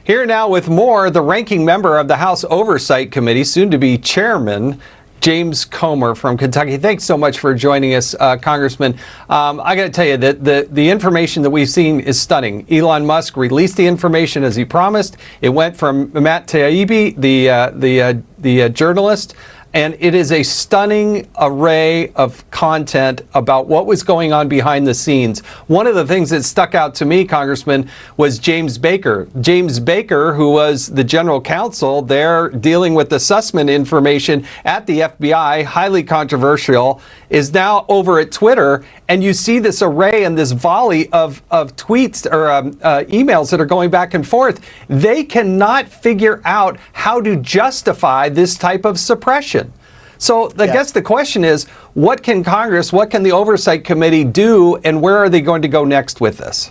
Here now with more, the ranking member of the House Oversight Committee, soon to be chairman, James Comer from Kentucky. Thanks so much for joining us, Congressman. I got to tell you that the information that we've seen is stunning. Elon Musk released the information as he promised. It went from Matt Taibbi, the journalist, and it is a stunning array of content about what was going on behind the scenes. One of the things that stuck out to me, Congressman, was James Baker. James Baker, who was the general counsel there dealing with the Sussman information at the FBI, highly controversial, is now over at Twitter. And you see this array and this volley of tweets or emails that are going back and forth. They cannot figure out how to justify this type of suppression. So I guess the question is, what can Congress, what can the Oversight Committee do, and where are they going to go next with this?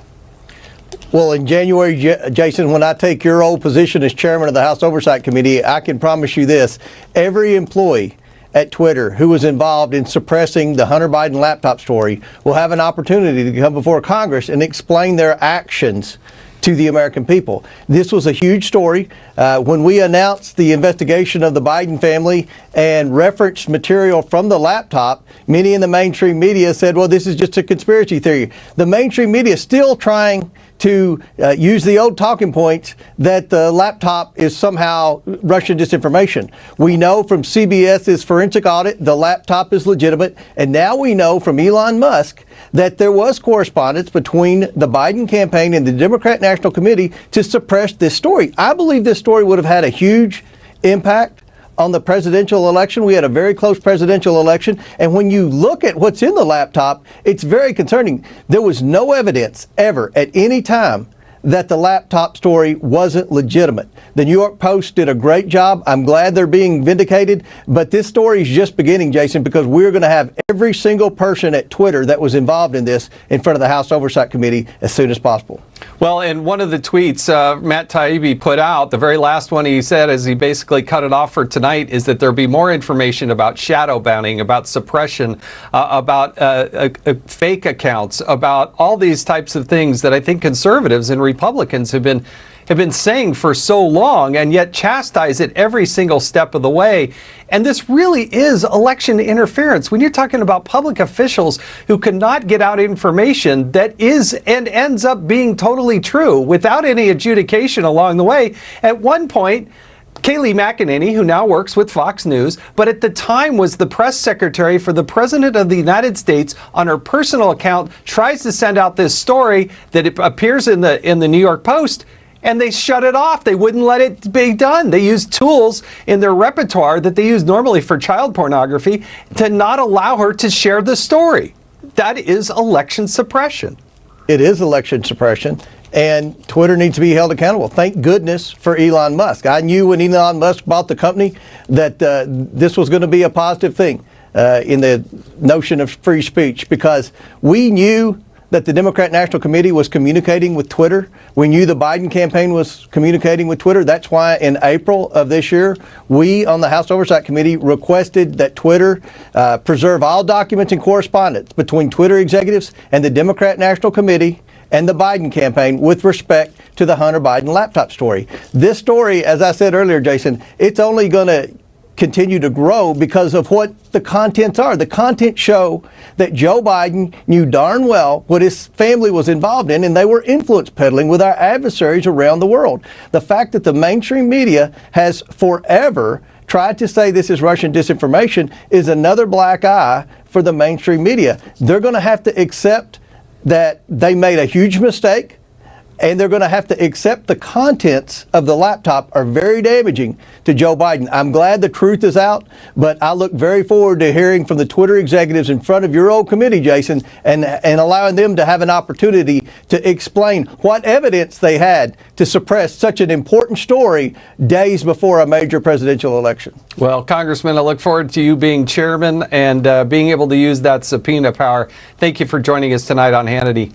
Well, in January, Jason, when I take your old position as chairman of the House Oversight Committee, I can promise you this: every employee at Twitter who was involved in suppressing the Hunter Biden laptop story will have an opportunity to come before Congress and explain their actions to the American people. This was a huge story. When we announced the investigation of the Biden family and referenced material from the laptop, many in the mainstream media said, well, this is just a conspiracy theory. The mainstream media is still trying to use the old talking points that the laptop is somehow Russian disinformation. We know from CBS's forensic audit the laptop is legitimate, and now we know from Elon Musk that there was correspondence between the Biden campaign and the Democrat National Committee to suppress this story. I believe this story would have had a huge impact on the presidential election. We had a very close presidential election, and when you look at what's in the laptop, it's very concerning. There was no evidence ever at any time that the laptop story wasn't legitimate. The New York Post did a great job. I'm glad they're being vindicated, but this story is just beginning, Jason, because we're going to have every single person at Twitter that was involved in this in front of the House Oversight Committee as soon as possible. Well, in one of the tweets Matt Taibbi put out, the very last one he said as he basically cut it off for tonight, is that there'll be more information about shadow banning, about suppression, about fake accounts, about all these types of things that I think conservatives and Republicans have been saying for so long, and yet chastise it every single step of the way. And this really is election interference. When you're talking about public officials who cannot get out information that is and ends up being totally true without any adjudication along the way. At one point, Kayleigh McEnany, who now works with Fox News, but at the time was the press secretary for the President of the United States, on her personal account tries to send out this story that it appears in the New York Post, and they shut it off. They wouldn't let it be done. They used tools in their repertoire that they use normally for child pornography to not allow her to share the story. That is election suppression. It is election suppression. And Twitter needs to be held accountable. Thank goodness for Elon Musk. I knew when Elon Musk bought the company that this was going to be a positive thing in the notion of free speech, because we knew that the Democrat National Committee was communicating with Twitter. We knew the Biden campaign was communicating with Twitter. That's why in April of this year, we on the House Oversight Committee requested that Twitter preserve all documents and correspondence between Twitter executives and the Democrat National Committee and the Biden campaign with respect to the Hunter Biden laptop story. This story, as I said earlier, Jason, it's only going to continue to grow because of what the contents are. The contents show that Joe Biden knew darn well what his family was involved in, and they were influence peddling with our adversaries around the world. The fact that the mainstream media has forever tried to say this is Russian disinformation is another black eye for the mainstream media. They're going to have to accept that they made a huge mistake, and they're going to have to accept the contents of the laptop are very damaging to Joe Biden. I'm glad the truth is out, but I look very forward to hearing from the Twitter executives in front of your old committee, Jason, and allowing them to have an opportunity to explain what evidence they had to suppress such an important story days before a major presidential election. Well, Congressman, I look forward to you being chairman and being able to use that subpoena power. Thank you for joining us tonight on Hannity.